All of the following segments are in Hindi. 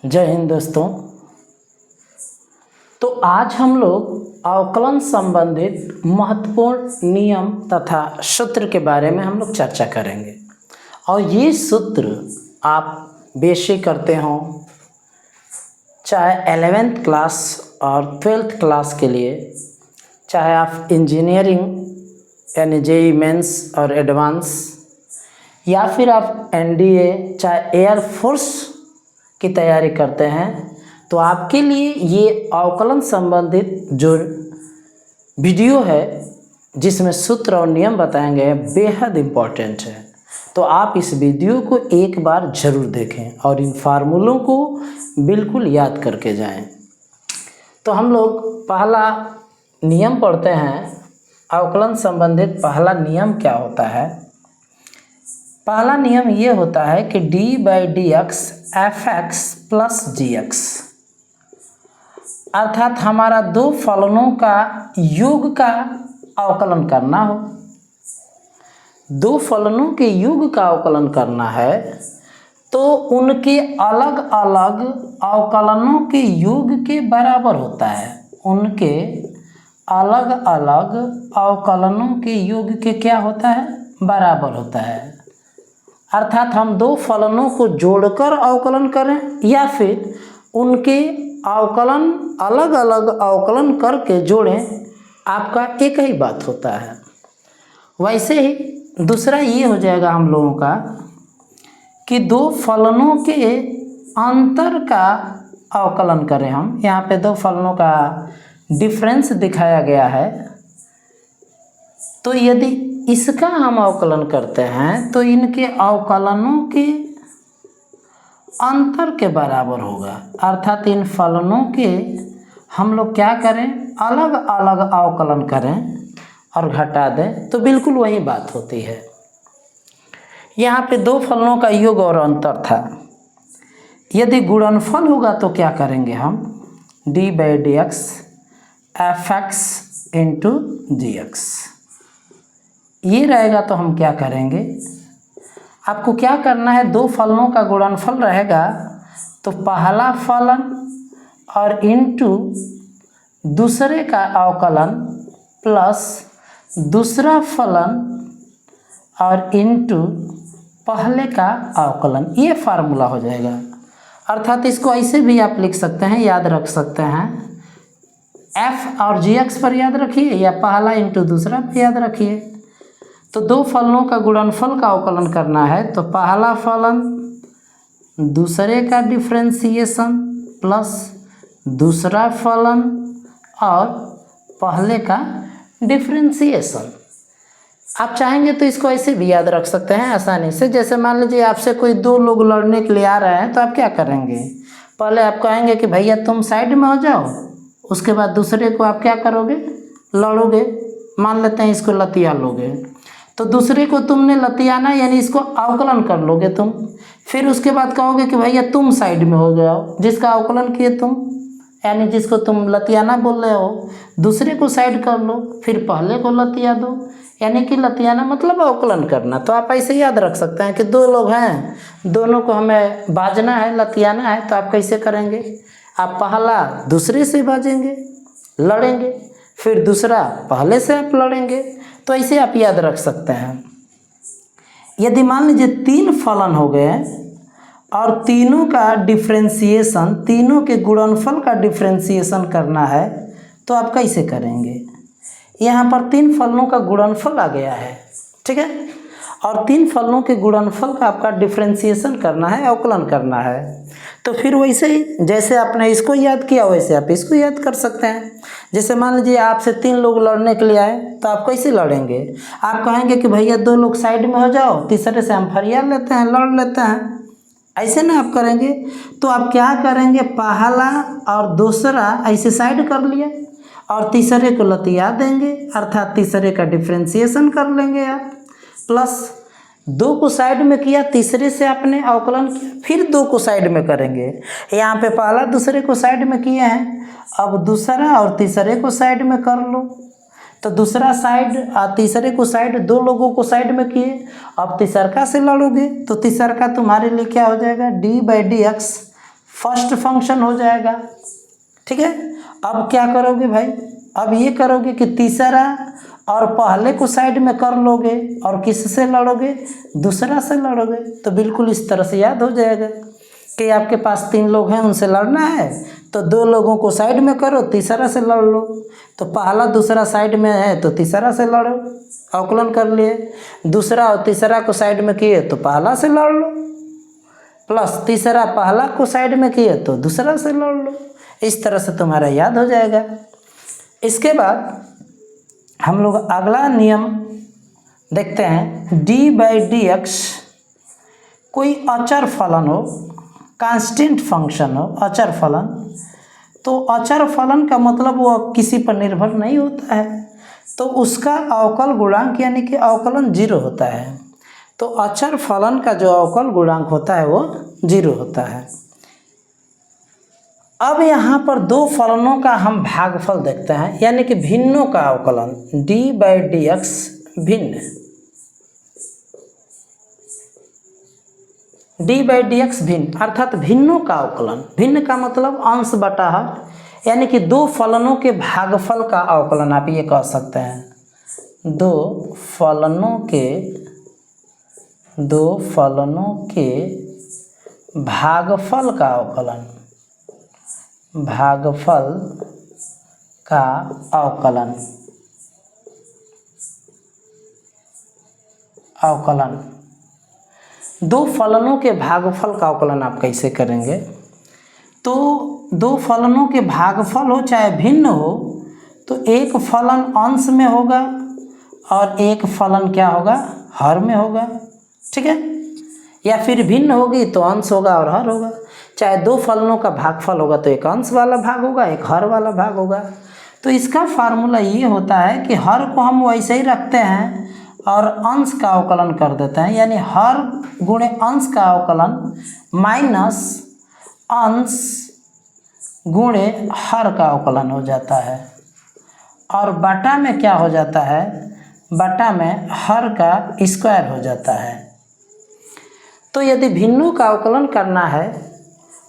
जय हिंद दोस्तों। तो आज हम लोग अवकलन संबंधित महत्वपूर्ण नियम तथा सूत्र के बारे में हम लोग चर्चा करेंगे। और ये सूत्र आप बेसिक करते हो चाहे 11th क्लास और 12th क्लास के लिए, चाहे आप इंजीनियरिंग यानी जेईई मेंस और एडवांस, या फिर आप एनडीए चाहे एयरफोर्स की तैयारी करते हैं, तो आपके लिए ये अवकलन संबंधित जो वीडियो है जिसमें सूत्र और नियम बताए गए हैं बेहद इम्पॉर्टेंट है। तो आप इस वीडियो को एक बार ज़रूर देखें और इन फार्मूलों को बिल्कुल याद करके जाएं। तो हम लोग पहला नियम पढ़ते हैं। अवकलन संबंधित पहला नियम क्या होता है? पहला नियम ये होता है कि d/dx f(x) + gx, अर्थात हमारा दो फलनों का योग का अवकलन करना हो। दो फलनों के योग का अवकलन करना है तो उनके अलग अलग अवकलनों के योग के बराबर होता है। उनके अलग अलग अवकलनों के योग के क्या होता है? बराबर होता है। अर्थात हम दो फलनों को जोड़कर अवकलन करें या फिर उनके अवकलन अलग अलग अवकलन करके जोड़ें, आपका एक ही बात होता है। वैसे ही दूसरा ये हो जाएगा हम लोगों का कि दो फलनों के अंतर का अवकलन करें। हम यहाँ पे दो फलनों का डिफरेंस दिखाया गया है, तो यदि इसका हम अवकलन करते हैं तो इनके अवकलनों के अंतर के बराबर होगा। अर्थात इन फलनों के हम लोग क्या करें? अलग अलग अवकलन करें और घटा दें, तो बिल्कुल वही बात होती है। यहाँ पे दो फलनों का योग और अंतर था। यदि गुणनफल होगा तो क्या करेंगे हम? d/dx f(x) × gx ये रहेगा। तो हम क्या करेंगे? आपको क्या करना है? दो फलनों का गुणनफल रहेगा तो पहला फलन और इनटू दूसरे का अवकलन प्लस दूसरा फलन और इनटू पहले का अवकलन, ये फार्मूला हो जाएगा। अर्थात इसको ऐसे भी आप लिख सकते हैं, याद रख सकते हैं। f और gx पर याद रखिए या पहला इनटू दूसरा पर याद रखिए। तो दो फलनों का गुणनफल का अवकलन करना है तो पहला फलन दूसरे का डिफरेंशिएशन प्लस दूसरा फलन और पहले का डिफरेंशिएशन। आप चाहेंगे तो इसको ऐसे भी याद रख सकते हैं आसानी से। जैसे मान लीजिए आपसे कोई दो लोग लड़ने के लिए आ रहे हैं, तो आप क्या करेंगे? पहले आप कहेंगे कि भैया तुम साइड में हो जाओ, उसके बाद दूसरे को आप क्या करोगे? लड़ोगे। मान लेते हैं इसको लतिया लोगे, तो दूसरे को तुमने लतियाना यानी इसको अवकलन कर लोगे तुम। फिर उसके बाद कहोगे कि भैया तुम साइड में हो जाओ, जिसका अवकलन किए तुम, यानी जिसको तुम लतियाना बोल रहे हो, दूसरे को साइड कर लो, फिर पहले को लतिया दो, यानी कि लतियाना मतलब अवकलन करना। तो आप ऐसे याद रख सकते हैं कि दो लोग हैं, दोनों को हमें बाजना है, लतियाना है, तो आप कैसे करेंगे? आप पहला दूसरे से बाजेंगे, लड़ेंगे, फिर दूसरा पहले से आप लड़ेंगे। तो ऐसे आप याद रख सकते हैं। यदि मान लीजिए तीन फलन हो गए और तीनों का डिफरेंशिएशन, तीनों के गुणनफल का डिफरेंशिएशन करना है, तो आप कैसे करेंगे? यहाँ पर तीन फलनों का गुणनफल आ गया है, ठीक है, और तीन फलनों के गुणनफल का आपका डिफरेंशिएशन करना है, अवकलन करना है। तो फिर वैसे ही जैसे आपने इसको याद किया वैसे आप इसको याद कर सकते हैं। जैसे मान लीजिए आपसे तीन लोग लड़ने के लिए आए, तो आप कैसे लड़ेंगे? आप कहेंगे कि भैया दो लोग साइड में हो जाओ, तीसरे से हम फरियाद लेते हैं, लड़ लेते हैं, ऐसे ना आप करेंगे। तो आप क्या करेंगे? पहला और दूसरा ऐसे साइड कर लिए और तीसरे को लतिया देंगे, अर्थात तीसरे का डिफरेंशिएशन कर लेंगे आप। प्लस दो को साइड में किया, तीसरे से आपने अवकलन किया, फिर दो को साइड में करेंगे। यहाँ पे पहला दूसरे को साइड में किए हैं, अब दूसरा और तीसरे को साइड में कर लो। तो दूसरा साइड और तीसरे को साइड, दो लोगों को साइड में किए, अब तीसरका से लड़ोगे तो तीसरका तुम्हारे लिए क्या हो जाएगा? d/dx फर्स्ट फंक्शन हो जाएगा। ठीक है, अब क्या करोगे भाई, अब ये करोगे कि तीसरा और पहले को साइड में कर लोगे और किससे लड़ोगे, दूसरा से लड़ोगे। तो बिल्कुल इस तरह से याद हो जाएगा कि आपके पास 3 लोग हैं, उनसे लड़ना है तो 2 लोगों को साइड में करो, तीसरा से लड़ लो। तो पहला दूसरा साइड में है तो तीसरा से लड़ो, अवकलन कर लिए। दूसरा और तीसरा को साइड में किए तो पहला से लड़ लो, प्लस तीसरा पहला को साइड में किए तो दूसरा से लड़ लो। इस तरह से तुम्हारा याद हो जाएगा। इसके बाद हम लोग अगला नियम देखते हैं, d/dx कोई अचर फलन हो, कांस्टेंट फंक्शन हो, अचर फलन। तो अचर फलन का मतलब वो किसी पर निर्भर नहीं होता है, तो उसका अवकल गुणांक यानी कि अवकलन 0 होता है। तो अचर फलन का जो अवकल गुणांक होता है वो 0 होता है। अब यहाँ पर 2 फलनों का हम भागफल देखते हैं, यानी कि भिन्नों का अवकलन, d/dx भिन्न, d/dx भिन्न अर्थात भिन्नों का अवकलन। भिन्न का मतलब अंश बटा हर, यानी कि 2 फलनों के भागफल का अवकलन आप ये कह सकते हैं। 2 फलनों के भागफल का अवकलन, भागफल का अवकलन, अवकलन 2 फलनों के भागफल का अवकलन आप कैसे करेंगे। तो 2 फलनों के भागफल हो चाहे भिन्न हो, तो एक फलन अंश में होगा और एक फलन क्या होगा, हर में होगा। ठीक है, या फिर भिन्न होगी तो अंश होगा और हर होगा। चाहे 2 फलनों का भागफल होगा तो एक अंश वाला भाग होगा, एक हर वाला भाग होगा। तो इसका फार्मूला ये होता है कि हर को हम वैसे ही रखते हैं और अंश का अवकलन कर देते हैं, यानी हर गुणे अंश का अवकलन माइनस अंश गुणे हर का अवकलन हो जाता है। और बटा में क्या हो जाता है, बटा में हर का स्क्वायर हो जाता है। तो यदि भिन्नों का अवकलन करना है,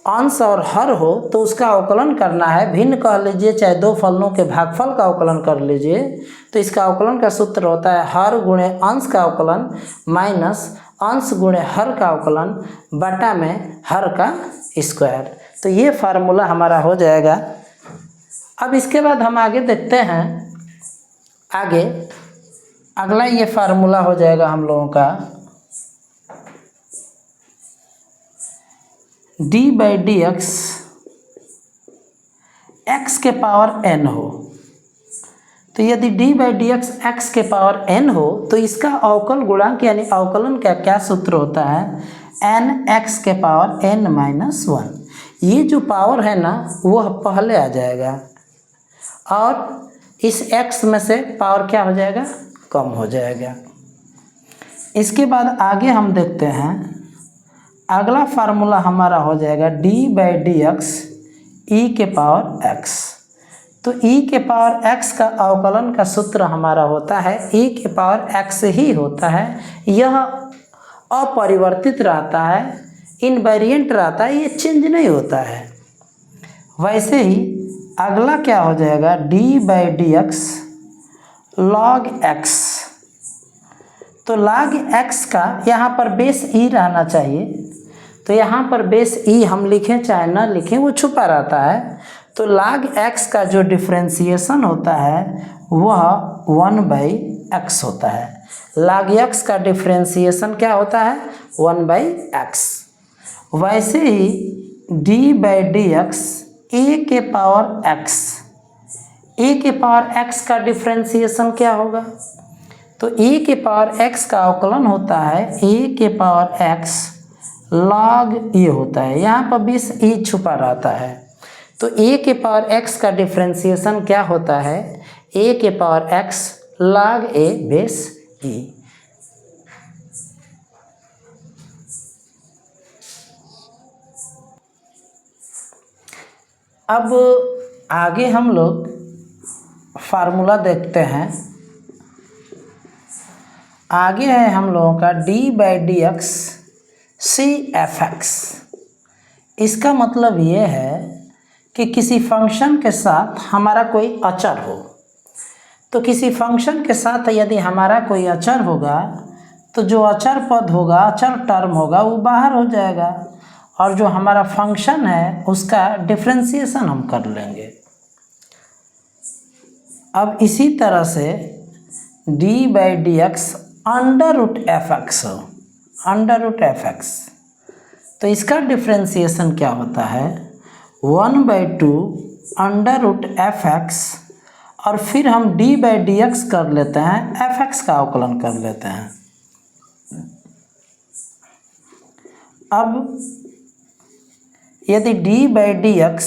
अंश और हर हो, तो उसका अवकलन करना है, भिन्न कह लीजिए चाहे 2 फलनों के भागफल का अवकलन कर लीजिए। तो इसका अवकलन का सूत्र होता है हर गुणे अंश का अवकलन माइनस अंश गुणे हर का अवकलन बटा में हर का स्क्वायर। तो ये फार्मूला हमारा हो जाएगा। अब इसके बाद हम आगे देखते हैं, आगे अगला ये फार्मूला हो जाएगा हम लोगों का d/dx x के पावर n हो। तो यदि d/dx x के पावर n हो तो इसका अवकल गुणांक यानी अवकलन का क्या सूत्र होता है, n x के पावर n-1। ये जो पावर है ना वह पहले आ जाएगा और इस x में से पावर क्या हो जाएगा, कम हो जाएगा। इसके बाद आगे हम देखते हैं, अगला फार्मूला हमारा हो जाएगा d/dx e के पावर x। तो e के पावर x का अवकलन का सूत्र हमारा होता है e के पावर x ही होता है। यह अपरिवर्तित रहता है, इनवेरिएंट रहता है, ये चेंज नहीं होता है। वैसे ही अगला क्या हो जाएगा, d/dx log x। तो log x का यहाँ पर बेस e रहना चाहिए, तो यहाँ पर बेस e हम लिखें चाहे ना लिखें वो छुपा रहता है। तो log x का जो डिफ्रेंसिएशन होता है वह 1/x होता है। log x का डिफ्रेंसिएशन क्या होता है, 1/x। वैसे ही d/dx a के पावर x, a के पावर x का डिफ्रेंसिएशन क्या होगा, तो a के पावर x का अवकलन होता है a के पावर x log e होता है। यहाँ पर बेस e छुपा रहता है, तो a के पावर x का डिफ्रेंसिएशन क्या होता है, a के power x log a base e। अब आगे हम लोग फार्मूला देखते हैं। आगे है हम लोगों का d/dx cfx, इसका मतलब ये है कि किसी फंक्शन के साथ हमारा कोई अचर हो, तो किसी फंक्शन के साथ यदि हमारा कोई अचर होगा तो जो अचर पद होगा, अचर टर्म होगा, वो बाहर हो जाएगा और जो हमारा फंक्शन है उसका डिफरेंशिएशन हम कर लेंगे। अब इसी तरह से d/dx √f(x) √f(x), तो इसका डिफरेंशिएशन क्या होता है 1/2 √f(x) और फिर हम d/dx कर लेते हैं, f(x) का अवकलन कर लेते हैं। अब यदि d/dx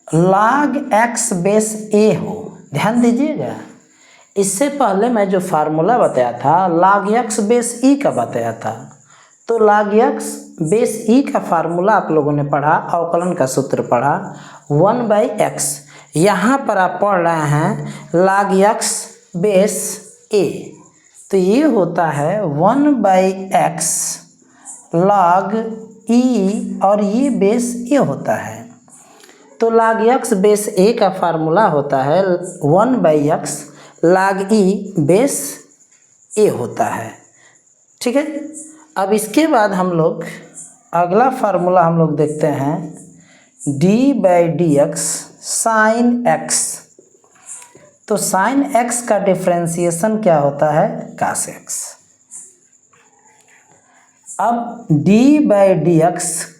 log x base a हो, ध्यान दीजिएगा, इससे पहले मैं जो फार्मूला बताया था log x बेस e का बताया था, तो log x बेस e का फार्मूला आप लोगों ने पढ़ा, अवकलन का सूत्र पढ़ा 1/x। यहाँ पर आप पढ़ रहे हैं log x बेस a, तो ये होता है 1/x log e और ये बेस a होता है। तो log x बेस a का फार्मूला होता है 1/x log e base a होता है। ठीक है, अब इसके बाद हम लोग अगला फार्मूला हम लोग देखते हैं d/dx sin x। तो sin x का डिफरेंशिएशन क्या होता है cos x। अब d/dx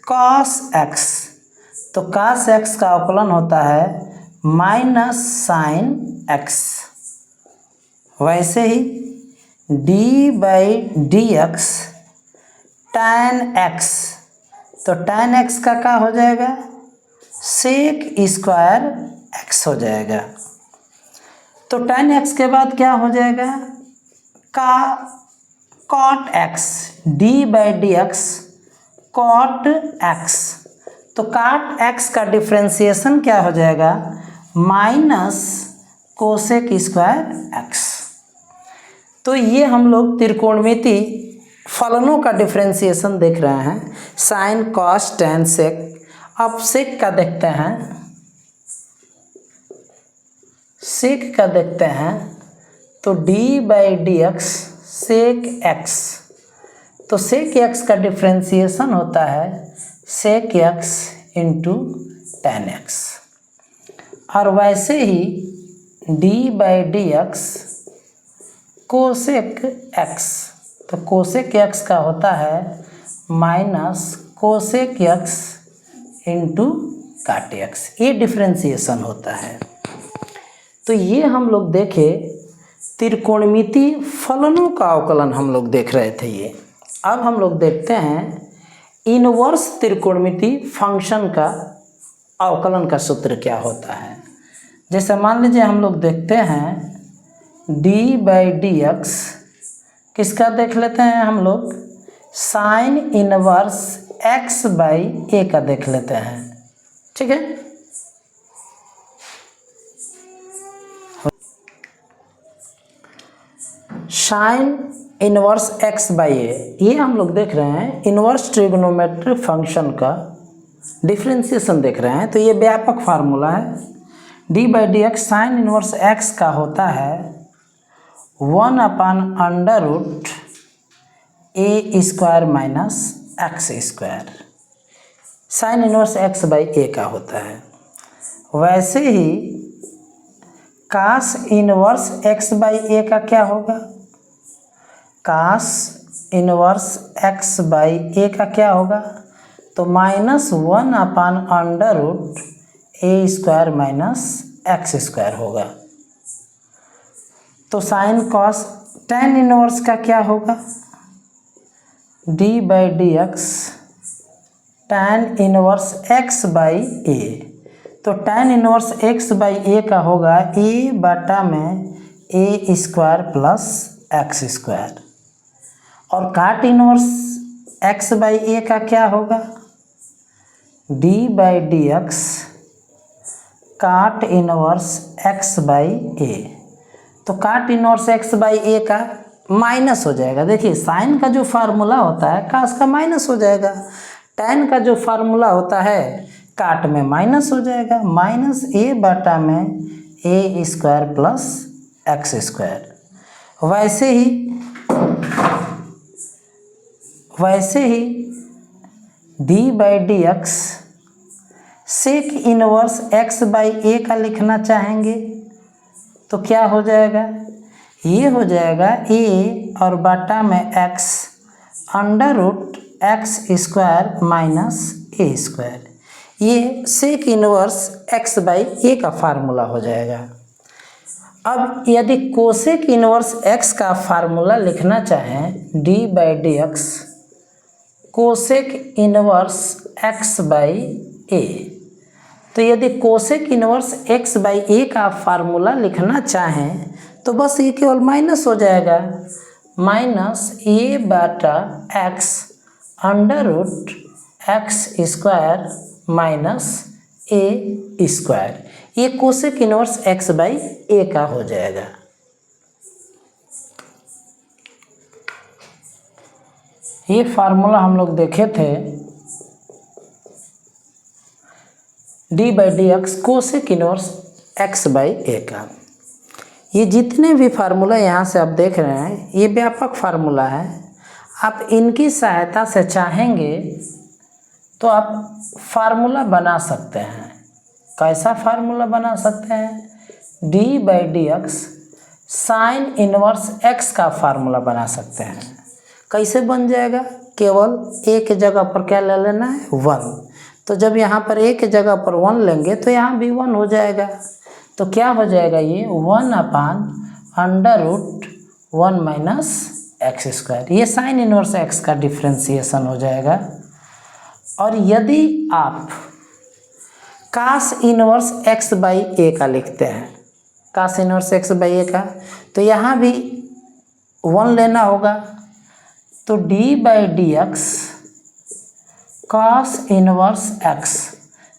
cos x, तो cos x का अवकलन होता है -sin x। वैसे ही d/dx tan x, तो tan x का क्या हो जाएगा sec स्क्वायर x हो जाएगा। तो tan x के बाद क्या हो जाएगा cot x, d/dx cot x, तो cot x का डिफरेंशिएशन क्या हो जाएगा -cosec स्क्वायर x। तो ये हम लोग त्रिकोणमिति फलनों का डिफरेंशिएशन देख रहे हैं, साइन कॉस tan sec। अब सेक का देखते हैं, सेक का देखते हैं, तो d/dx sec x, तो sec x का डिफरेंशिएशन होता है sec x into tan x। और वैसे ही d/dx cosec x, तो cosec x का होता है -cosec x इंटू काट x, ये डिफरेंशिएशन होता है। तो ये हम लोग देखे त्रिकोणमिति फलनों का अवकलन हम लोग देख रहे थे ये। अब हम लोग देखते हैं इनवर्स त्रिकोणमिति फंक्शन का अवकलन का सूत्र क्या होता है। जैसे मान लीजिए हम लोग देखते हैं d/dx, किसका देख लेते हैं हम लोग साइन इनवर्स x/a का देख लेते हैं। ठीक है, साइन इनवर्स x/a, ये हम लोग देख रहे हैं इनवर्स ट्रिग्नोमेट्रिक फंक्शन का डिफरेंशिएशन देख रहे हैं। तो ये व्यापक फार्मूला है, d/dx साइन इनवर्स x का होता है 1/√a² x², sine inverse x/a का होता है। वैसे ही कास इनवर्स x/a का क्या होगा, कास इनवर्स x/a का क्या होगा, तो -1/√a² x² होगा। तो साइन कॉस tan इनवर्स का क्या होगा d/dx tan इनवर्स x/a, तो tan इनवर्स x/a का होगा a/a² प्लस x²। और काट इनवर्स x/a का क्या होगा d/dx काट इनवर्स x/a, तो काट इनवर्स x/a का माइनस हो जाएगा। देखिए साइन का जो फार्मूला होता है कास का माइनस हो जाएगा, tan का जो फार्मूला होता है काट में माइनस हो जाएगा, माइनस a बटा में a square plus x square. वैसे ही d by d x sec inverse x by a का लिखना चाहेंगे तो क्या हो जाएगा, ये हो जाएगा a और बटा में x under root x square minus a square. ये sec inverse x by a का फार्मूला हो जाएगा। अब यदि कोसेक इनवर्स x का फार्मूला लिखना चाहें d by d x cosec inverse x by a, तो यदि cosec inverse x by a का फार्मूला लिखना चाहें तो बस ये केवल माइनस हो जाएगा, माइनस ए बटा x under root x square minus a square. ये cosec inverse x by a का हो जाएगा। ये फार्मूला हम लोग देखे थे d by d x cosec inverse x by a का। ये जितने भी फार्मूला यहाँ से आप देख रहे हैं ये व्यापक फार्मूला है। आप इनकी सहायता से चाहेंगे तो आप फार्मूला बना सकते हैं। कैसा फार्मूला बना सकते हैं, d by d x sign inverse x का फार्मूला बना सकते हैं। कैसे बन जाएगा, केवल a के जगह पर क्या ले लेना है, 1। तो जब यहाँ पर a के जगह पर 1 लेंगे तो यहाँ भी 1 हो जाएगा। तो क्या हो जाएगा, ये 1 upon under root 1 minus x square. ये साइन इनवर्स x का डिफ्रेंसिएशन हो जाएगा। और यदि आप cos inverse x by a का लिखते हैं, cos inverse x by a का, तो यहाँ भी 1 लेना होगा। तो d by d x cos inverse x,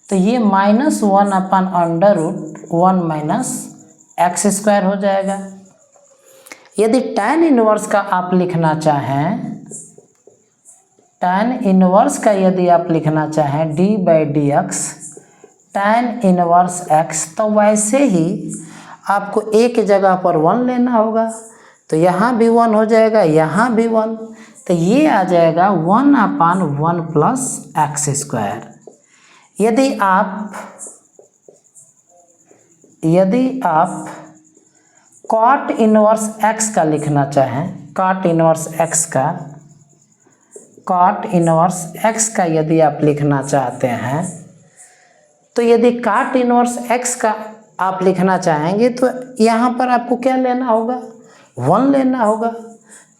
तो ये -1 upon under root 1 minus x square हो जाएगा। यदि tan इनवर्स का आप लिखना चाहें, tan इनवर्स का यदि आप लिखना चाहें d by d x tan inverse x, तो वैसे ही आपको a के जगह पर 1 लेना होगा। तो यहाँ भी 1 हो जाएगा, यहाँ भी 1, तो ये आ जाएगा 1 अपान 1 प्लस एक्स स्क्वायर। यदि आप कॉट इनवर्स x का लिखना चाहें, कॉट इनवर्स x का यदि आप लिखना चाहते हैं, तो यदि कॉट इनवर्स x का आप लिखना चाहेंगे तो यहाँ पर आपको क्या लेना होगा, 1 लेना होगा।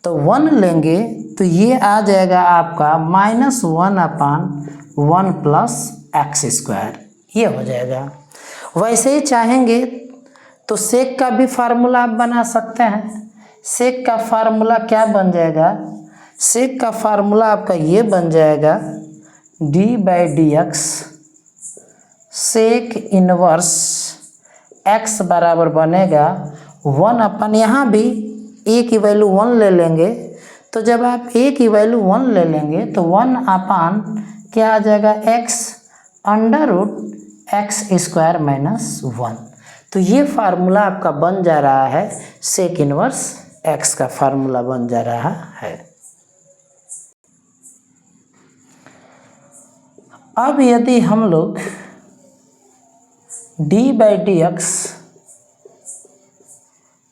तो 1 लेंगे तो ये आ जाएगा आपका -1 अपान 1 प्लस एक्स स्क्वायर, ये हो जाएगा। वैसे ही चाहेंगे तो सेक का भी फार्मूला आप बना सकते हैं। सेक का फार्मूला क्या बन जाएगा, सेक का फार्मूला आपका ये बन जाएगा d by d x sec inverse x बराबर बनेगा 1 अपन, यहाँ भी a की वैल्यू 1 ले लेंगे। तो जब आप a की वैल्यू 1 ले लेंगे तो 1 अपान क्या आ जाएगा, x under root x square minus 1। तो ये फार्मूला आपका बन जा रहा है, सेक इनवर्स x का फार्मूला बन जा रहा है। अब यदि हम लोग d by d x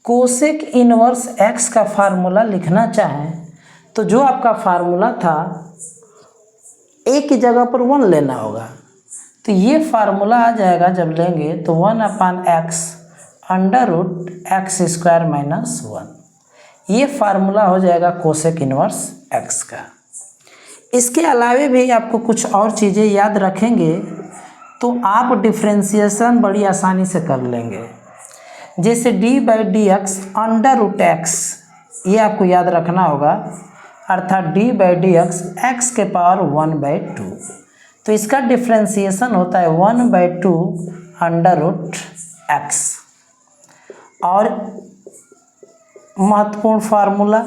cosec inverse x का फार्मूला लिखना चाहें तो जो आपका फार्मूला था a की जगह पर 1 लेना होगा। तो ये फार्मूला आ जाएगा, जब लेंगे तो 1 upon x under root x square minus 1। ये फार्मूला हो जाएगा कोसेक इनवर्स x का। इसके अलावे भी आपको कुछ और चीज़ें याद रखेंगे तो आप डिफ्रेंसिएशन बड़ी आसानी से कर लेंगे। जैसे d by d x under root x, ये आपको याद रखना होगा, अर्थात d by d x x के पावर 1/2। तो इसका डिफ्रेंसिएशन होता है 1/2 अंडर रूट एक्स। और महत्वपूर्ण formula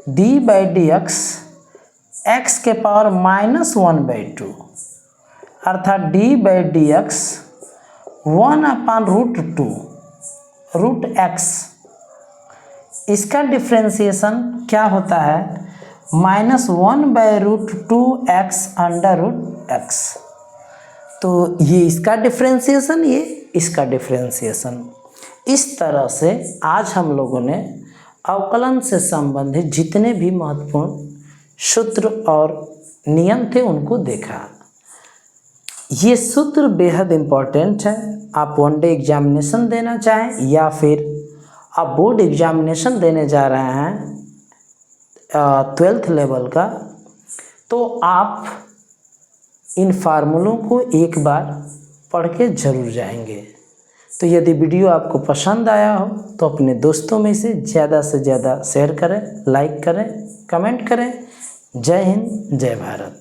d by d x x के पावर -1/2 अर्थात d/dx 1/√2 √x। इसका डिफ्रेंसिएशन क्या होता है? -1/√2x/x। तो ये इसका डिफ्रेंसिएशन, ये इसका डिफ्रेंसिएशन। इस तरह से आज हम लोगों ने अवकलन से संबंधित जितने भी महत्वपूर्ण सूत्र और नियम थे उनको देखा। ये सूत्र बेहद इम्पोर्टेंट है। आप वनडे एग्जामिनेशन देना चाहें या फिर आप बोर्ड एग्जामिनेशन देने जा रहे हैं 12th लेवल का, तो आप इन फार्मूलों को एक बार पढ़ के ज़रूर जाएंगे। तो यदि वीडियो आपको पसंद आया हो तो अपने दोस्तों में से ज़्यादा शेयर करें, लाइक करें, कमेंट करें। जय हिंद, जय भारत।